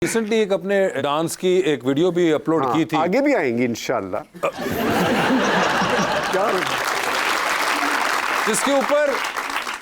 Recently एक अपने dance की एक वीडियो भी अपलोड की थी, आगे भी आएंगी इंशाल्लाह। क्या जिसके ऊपर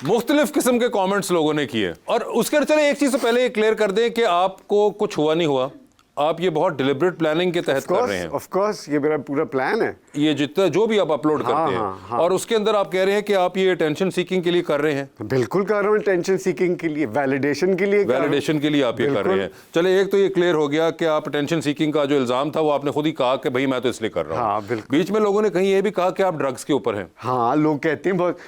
मुख्तलिफ किस्म के कमेंट्स लोगों ने किए। और उसके चले एक चीज तो पहले क्लियर कर दें कि आपको कुछ हुआ नहीं हुआ, आप ये बहुत डिलिबरेट प्लानिंग के तहत कर रहे हैं। ऑफ कोर्स ये मेरा पूरा प्लान है। ये जितना जो भी आप अपलोड करते हैं और उसके अंदर आप कह रहे हैं कि आप ये टेंशन सीकिंग के लिए कर रहे हैं। बिल्कुल कर रहा हूँ, टेंशन सीकिंग के लिए, वैलिडेशन के लिए, वैलिडेशन के लिए आप ये कर रहे हैं। चले एक तो ये क्लियर हो गया कि आप टेंशन सीकिंग का जो इल्जाम था वो आपने खुद ही कहा कि भाई मैं तो इसलिए कर रहा हूँ। बीच में लोगों ने कहीं ये भी कहा कि आप ड्रग्स के ऊपर हैं। हाँ, लोग कहते हैं बहुत।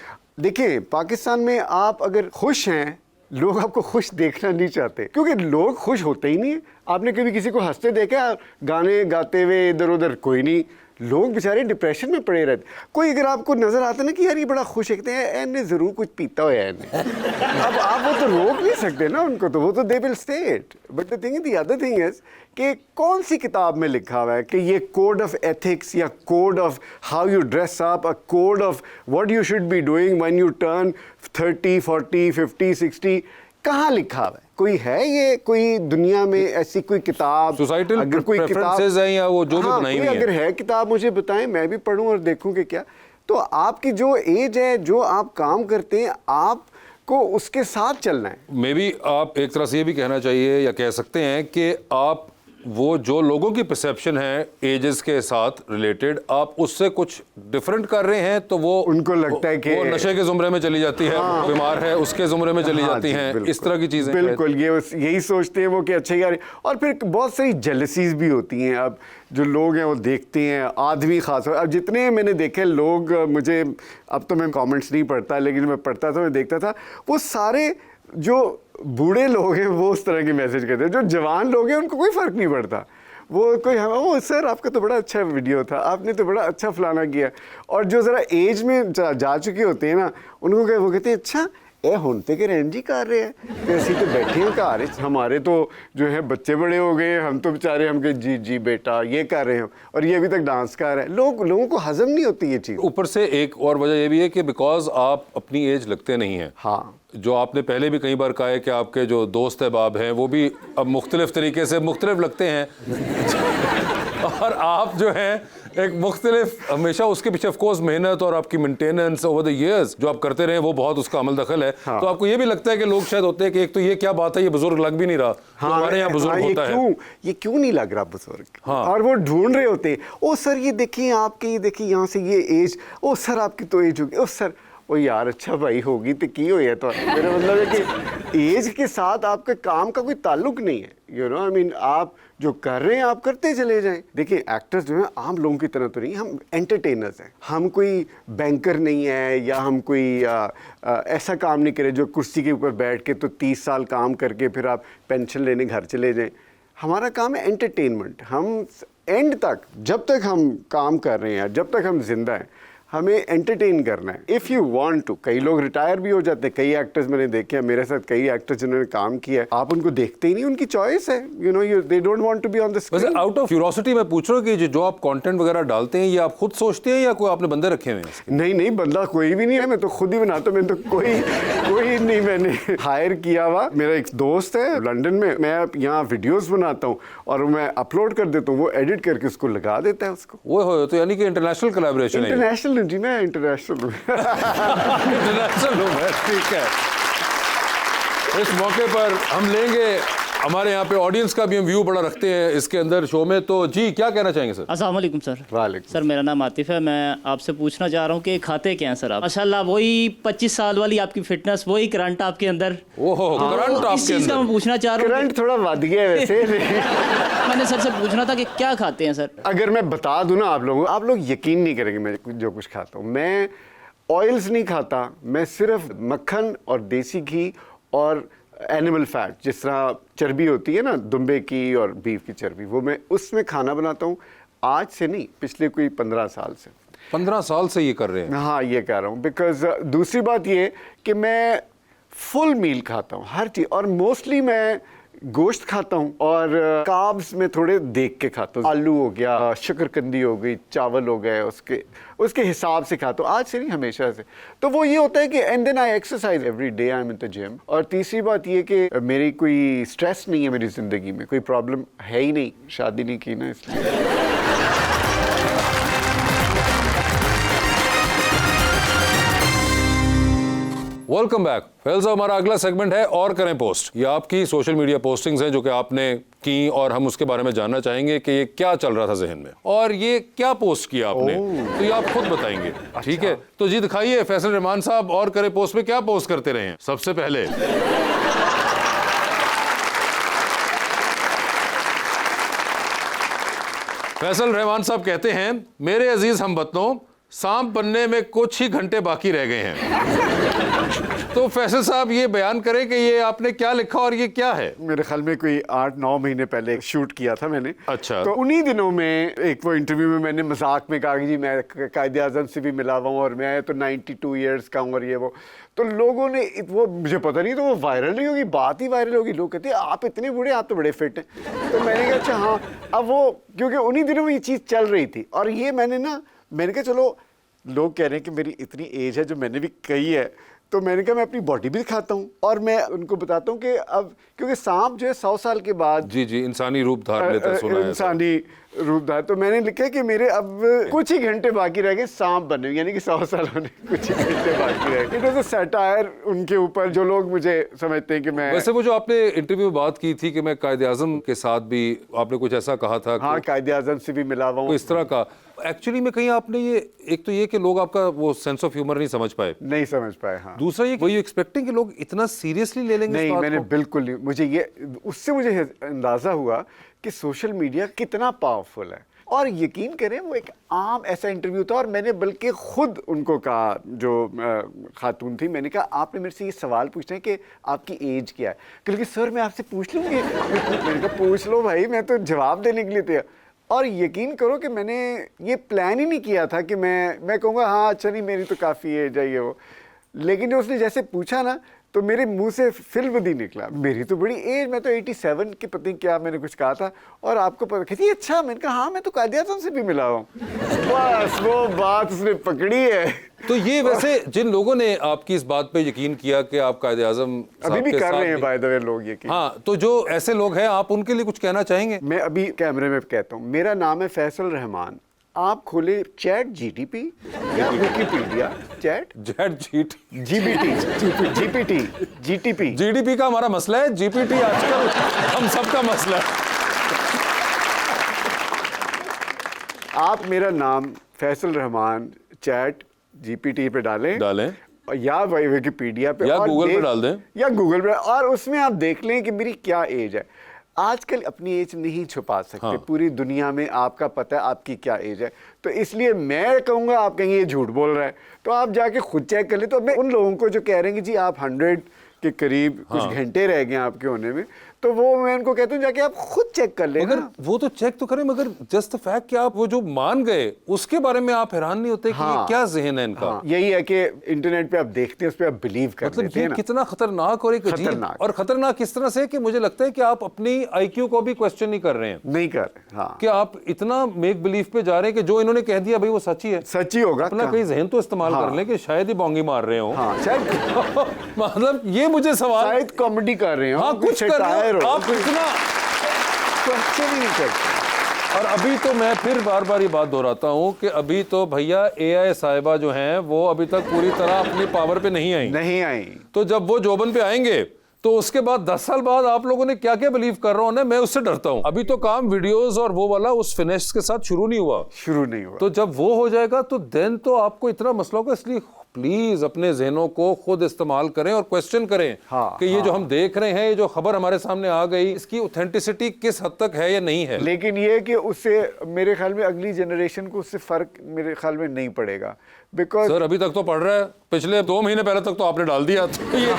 देखिए, पाकिस्तान में आप अगर खुश हैं, लोग आपको खुश देखना नहीं चाहते, क्योंकि लोग खुश होते ही नहीं है। आपने कभी किसी को हंसते देखा, गाने गाते हुए इधर उधर? कोई नहीं। लोग बेचारे डिप्रेशन में पड़े रहते। कोई अगर आपको नजर आता ना कि यार ये बड़ा खुश है, कहते हैं इन्हें जरूर कुछ पीता हुआ है अब आप वो तो रोक नहीं सकते ना उनको, तो वो तो they will say it. But the thing is, the other thing is कि कौन सी किताब में लिखा हुआ है कि ये कोड ऑफ एथिक्स या code of how you dress up, a code of what you should be doing when U turn 30, 40, 50, 60, कहाँ लिखा हुआ है? कोई है ये, कोई दुनिया में ऐसी कोई किताब, सोसाइटल अगर कोई किताब है या वो जो भी बनाई हुई है, अगर है किताब मुझे बताएं, मैं भी पढूं और देखूं कि क्या। तो आपकी जो एज है, जो आप काम करते हैं, आपको उसके साथ चलना है। मे बी आप एक तरह से ये भी कहना चाहिए या कह सकते हैं कि आप वो जो लोगों की परसेप्शन है एजेस के साथ रिलेटेड, आप उससे कुछ डिफरेंट कर रहे हैं, तो वो उनको लगता है कि वो नशे के जुमरे में चली जाती है, बीमार है उसके जुमरे में चली जाती हैं, इस तरह की चीजें। बिल्कुल, ये यही सोचते हैं वो कि अच्छा यार। और फिर बहुत सारी जेलसीज भी होती हैं। अब जो लोग हैं वो देखते हैं, आदमी खास, अब जितने मैंने देखे लोग, मुझे अब तो मैं कमेंट्स नहीं पढ़ता, लेकिन मैं पढ़ता था, मैं देखता था, वो सारे जो बूढ़े लोग हैं वो उस तरह के मैसेज करते हैं। जो जवान लोग हैं उनको कोई फ़र्क नहीं पड़ता। वो कोई ओ सर आपका तो बड़ा अच्छा वीडियो था, आपने तो बड़ा अच्छा फलाना किया। और जो ज़रा एज में जा चुके होते हैं ना, उनको वो कहते हैं अच्छा ए होते के रेंज ही कर रहे हैं, तो ऐसे तो बैठे हैं घर, हमारे तो जो है बच्चे बड़े हो गए, हम तो बेचारे हम कहे जी जी बेटा ये कर रहे हो, और ये अभी तक डांस कर रहे हैं। लोगों को हजम नहीं होती ये चीज़। ऊपर से एक और वजह ये भी है कि बिकॉज आप अपनी एज लगते नहीं हैं। हाँ, जो आपने पहले भी कई बार कहा है कि आपके जो दोस्त अहबाब हैं वो भी अब मुख्तलिफ तरीके से मुख्तलिफ लगते हैं और आप जो हैं एक मुख्तलिफ, हमेशा उसके पीछे ऑफकोर्स मेहनत और आपकी मेंटेनेंस ओवर द इयर्स जो आप करते रहे वो बहुत उसका अमल दखल है। हाँ। तो आपको ये भी लगता है कि लोग शायद होते हैं कि एक तो ये क्या बात है, ये बुजुर्ग लग भी नहीं रहा। हाँ, तो हमारे यहाँ बुजुर्ग होता है, ये क्यों नहीं लग रहा बुजुर्ग? हाँ। और वो ढूंढ रहे होते हैं, ओ सर ये देखिए आपके, ये देखिए यहाँ से ये एज, ओ सर आपकी तो एज होगी, ओ सर ओ यार अच्छा भाई होगी तो की हो है। तो मेरा मतलब है कि एज के साथ आपके काम का कोई ताल्लुक नहीं है। यू नो आई मीन, आप जो कर रहे हैं आप करते चले जाएं। देखिए एक्टर्स जो हैं आम लोगों की तरह तो नहीं, हम एंटरटेनर्स हैं। हम कोई बैंकर नहीं है, या हम कोई ऐसा काम नहीं करें जो कुर्सी के ऊपर बैठ के तो 30 साल काम करके फिर आप पेंशन लेने घर चले जाएं। हमारा काम है एंटरटेनमेंट। हम एंड तक, जब तक हम काम कर रहे हैं, जब तक हम जिंदा हैं, हमें एंटरटेन करना है इफ़ यू वांट टू। कई लोग रिटायर भी हो जाते हैं, कई एक्टर्स मैंने देखे हैं, मेरे साथ कई एक्टर्स जिन्होंने काम किया है, आप उनको देखते ही नहीं, उनकी चॉइस है। You know they don't want to be on the screen. Out of curiosity मैं पूछ रहा हूँ कि जो आप कंटेंट वगैरह डालते हैं ये आप खुद सोचते हैं या कोई आपने बंदे रखे हुए हैं? नहीं, बंदा कोई भी नहीं है, मैं तो खुद ही बनाता हूँ। मैं तो कोई नहीं मैंने हायर किया हुआ। मेरा एक दोस्त है लंदन में, मैं यहाँ वीडियोस बनाता हूँ और मैं अपलोड कर देता हूँ, वो एडिट करके उसको लगा देता है उसको। वो हो तो यानी कि इंटरनेशनल कोलैबोरेशन है। इंटरनेशनल जी, मैं इंटरनेशनल इंटरनेशनल है, ठीक है। इस मौके पर हम लेंगे, हमारे यहाँ पे ऑडियंस का भी हम व्यू बड़ा रखते हैं इसके अंदर शो में। तो जी क्या कहना चाहेंगे सर? अस्सलाम वालेकुम सर। वालेकुम। सर मेरा नाम आतिफ है, मैं आपसे पूछना चाह रहा हूँ कि खाते क्या हैं सर आप? माशाल्लाह वही 25 साल वाली आपकी फिटनेस, वही करंट आपके अंदर। ओहो, करंट आपके इस चीज़ का मैं पूछना चाह रहा हूँ। करंट थोड़ा बढ़ गया वैसे। मैंने सर से पूछना था कि क्या खाते हैं सर? अगर मैं बता दूं ना आप लोगों, आप लोग यकीन नहीं करेंगे मैं जो कुछ खाता हूँ। मैं ऑयल्स नहीं खाता, मैं सिर्फ मक्खन और देसी घी और एनिमल फैट, जिस तरह चर्बी होती है ना दुम्बे की और बीफ की चर्बी, वो मैं उसमें खाना बनाता हूँ। आज से नहीं, पिछले कोई 15 साल से। 15 साल से ये कर रहे हैं? हाँ, ये कर रहा हूँ। बिकॉज दूसरी बात ये कि मैं फुल मील खाता हूँ, हर चीज़। और मोस्टली मैं गोश्त खाता हूँ और कार्ब्स में थोड़े देख के खाता हूँ। आलू हो गया, शकरकंदी हो गई, चावल हो गए, उसके हिसाब से खाता हूँ, आज से नहीं हमेशा से। तो वो ये होता है कि and then I exercise every day, I am in the gym. और तीसरी बात ये कि मेरी कोई स्ट्रेस नहीं है मेरी ज़िंदगी में, कोई प्रॉब्लम है ही नहीं, शादी नहीं की ना इसलिए। Welcome back. फैसल साहब, हमारा अगला सेगमेंट है और करें पोस्ट। ये आपकी सोशल मीडिया पोस्टिंग्स हैं जो कि आपने की और हम उसके बारे में जानना चाहेंगे कि ये क्या चल रहा था जहन में और ये क्या पोस्ट किया आपने, तो ये आप खुद बताएंगे। ठीक है, तो जी दिखाइए फैसल रहमान साहब और करें पोस्ट में क्या पोस्ट करते रहे हैं। सबसे पहले फैसल रहमान साहब कहते हैं, मेरे अजीज हमवतनों, सांप बनने में कुछ ही घंटे बाकी रह गए हैं। तो फैसल साहब ये बयान करें कि ये आपने क्या लिखा और ये क्या है। मेरे ख्याल में कोई 8-9 महीने पहले शूट किया था मैंने। अच्छा। तो उन्हीं दिनों में एक वो इंटरव्यू में मैंने मजाक में कहा कि जी मैं कायदे आज़म से भी मिला हुआ हूँ और मैं तो 92 ईयर्स का हूँ और ये वो। तो लोगों ने वो, मुझे पता नहीं, तो वो वायरल नहीं होगी, बात ही वायरल होगी। लोग कहते हैं आप इतने बूढ़े, आप तो बड़े फिट हैं। तो मैंने कहा अच्छा हाँ। अब वो क्योंकि उन्हीं दिनों में ये चीज़ चल रही थी और ये मैंने कहा चलो, लोग कह रहे हैं कि मेरी इतनी एज है जो मैंने भी कही है, तो मैंने कहा मैं अपनी बॉडी भी दिखाता हूँ और मैं उनको बताता हूँ कि अब क्योंकि सांप जो है 100 साल के बाद जी इंसानी रूप धार लेता, सुना है इंसानी रूप धार। तो मैंने लिखा कि मेरे अब कुछ ही घंटे बाकी रह गए सांप बनने, यानी कि 100 साल होने कुछ ही घंटे बाकी रह गए। इट वाज अ सैटायर उनके ऊपर, जो लोग मुझे समझते हैं कि मैं। वैसे वो जो आपने इंटरव्यू में बात की थी कि मैं कायदे आज़म के साथ भी, आपने कुछ ऐसा कहा था। हाँ, कायदे आज़म से भी मिला हुआ हूँ, इस तरह का। एक्चुअली में कहीं आपने ये, एक तो ये कि लोग आपका वो सेंस ऑफ ह्यूमर नहीं समझ पाए, नहीं समझ पाए। हाँ, दूसरा ये वही एक्सपेक्टिंग कि लोग इतना सीरियसली ले लेंगे। नहीं, मैंने बिल्कुल नहीं। उससे मुझे अंदाजा हुआ कि सोशल मीडिया कितना पावरफुल है। और यकीन करें वो एक आम ऐसा इंटरव्यू था और मैंने बल्कि खुद उनको कहा, जो खातून थी, मैंने कहा आपने मेरे से ये सवाल पूछना है कि आपकी एज क्या है। क्योंकि सर मैं आपसे पूछ लूँगी। मैंने कहा पूछ लो भाई, मैं तो जवाब देने के लिए तैयार। और यकीन करो कि मैंने ये प्लान ही नहीं किया था कि मैं कहूँगा हाँ अच्छा नहीं मेरी तो काफ़ी एज है ये वो। लेकिन जो उसने जैसे पूछा ना, तो मेरे मुंह से फिल्वदी निकला, मेरी तो बड़ी एज, मैं तो 87 की पता नहीं क्या मैंने कुछ कहा था। और आपको पता, कहती अच्छा, मैंने कहा हाँ मैं तो कायदे आज़म से भी मिला हूँ। बस वो बात उसने पकड़ी है। तो ये वैसे जिन लोगों ने आपकी इस बात पे यकीन किया कि आप कायदे आज़म अभी भी कर रहे हैं बाय द वे लोग यकीन। हाँ, तो जो ऐसे लोग हैं आप उनके लिए कुछ कहना चाहेंगे। मैं अभी कैमरे में कहता हूँ, मेरा नाम है फैसल रहमान। आप खोले चैट जीटीपी या Wikipedia, chat GPT GTP. GDP का हमारा मसला है, जीपीटी आजकल हम सबका मसला है। आप मेरा नाम फैसल रहमान चैट जीपीटी पे डालें या विकिपीडिया पे या और गूगल पे डाल दें, या गूगल पे, और उसमें आप देख लें कि मेरी क्या एज है। आजकल अपनी एज नहीं छुपा सकते। हाँ। पूरी दुनिया में आपका पता है आपकी क्या एज है। तो इसलिए मैं कहूँगा, आप कहेंगे ये झूठ बोल रहा है, तो आप जाके खुद चेक कर ले। तो मैं उन लोगों को जो कह रहे हैं कि जी आप 100 के करीब कुछ घंटे रह गए आपके होने में, तो वो मैं उनको कहता हूँ जाके आप खुद चेक कर लेना। मगर वो तो चेक तो करें, मगर जस्ट द फैक्ट कि आप वो जो मान गए उसके बारे में आप हैरान नहीं होते कि ये क्या जहन है इनका। यही है कि इंटरनेट पे आप देखते हैं, उस पे आप बिलीव कर लेते हैं ना। कितना खतरनाक और एक अजीब, और खतरनाक किस तरह से कि मुझे लगता है कि आप अपनी आईक्यू को भी क्वेश्चन नहीं कर रहे हैं। नहीं कर रहे। हाँ, कि आप इतना मेक बिलीव पे जा रहे हैं कि जो इन्होंने कह दिया भाई वो सच ही है, सच ही होगा। अपना कहीं जहन तो इस्तेमाल कर लें कि शायद ही बोंगी मार रहे हो। हाँ, शायद मतलब ये मुझे सवाल, शायद कॉमेडी कर रहे हो। हाँ, कुछ कर रहे हो आप, इतना क्वेश्चन ही नहीं करते। और अभी तो मैं फिर बार बार ये बात दोहराता हूँ कि अभी तो भैया एआई साहिबा जो हैं वो अभी तक पूरी तरह अपनी पावर पे नहीं आई। तो जब वो जोबन पे आएंगे तो उसके बाद 10 साल बाद आप लोगों ने क्या क्या बिलीव कर रहे हो ना, मैं उससे डरता हूँ। अभी तो काम वीडियोस और वो वाला उस फिनिश के साथ शुरू नहीं हुआ। तो जब वो हो जाएगा तो देन तो आपको इतना मसला होगा। इसलिए प्लीज अपने जहनों को खुद इस्तेमाल करें और क्वेश्चन करें। हाँ, कि ये जो हम देख रहे हैं, ये जो खबर हमारे सामने आ गई, इसकी ऑथेंटिसिटी किस हद तक है या नहीं है। लेकिन ये कि उससे मेरे ख्याल में अगली जनरेशन को उससे फर्क मेरे ख्याल में नहीं पड़ेगा। बिकॉज सर अभी तक तो पढ़ रहा है, पिछले 2 महीने पहले तक तो आपने डाल दिया। तो ये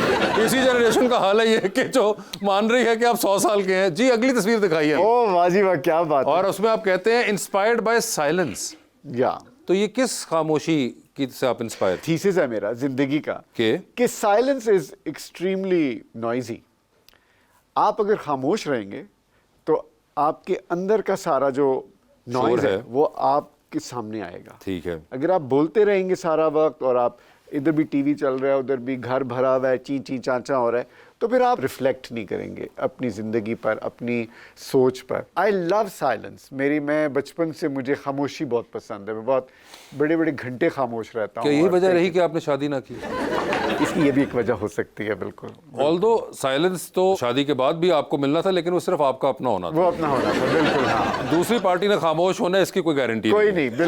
इसी जनरेशन का हाल है ये कि जो मान रही है कि आप 100 साल के हैं। जी अगली तस्वीर दिखाइए। ओ वाजी वाह, क्या बात। और उसमें आप कहते हैं इंस्पायर्ड बाय साइलेंस। या तो ये किस खामोशी की से आप इंस्पायर? थीसिस है मेरा जिंदगी का कि साइलेंस इज एक्सट्रीमली नॉइजी। आप अगर खामोश रहेंगे तो आपके अंदर का सारा जो नॉइज शोर है है। वो आपके सामने आएगा। ठीक है। अगर आप बोलते रहेंगे सारा वक्त और आप इधर भी टीवी चल रहा है, उधर भी घर भरा हुआ है, ची ची चाचा हो रहा है, तो फिर आप रिफ्लेक्ट नहीं करेंगे अपनी ज़िंदगी पर, अपनी सोच पर। I love silence. मैं बचपन से मुझे खामोशी बहुत पसंद है। मैं बहुत बड़े बड़े घंटे खामोश रहता हूँ। क्या यही और वजह फिर- रही कि आपने शादी ना की? इसकी ये भी एक वजह हो सकती है, बिल्कुल। ऑल्दो साइलेंस तो शादी के बाद भी आपको मिलना था, लेकिन वो सिर्फ आपका अपना होना था। वो अपना होना था, बिल्कुल। हाँ, दूसरी पार्टी ने खामोश होना है, इसकी कोई गारंटी कोई नहीं। नहीं।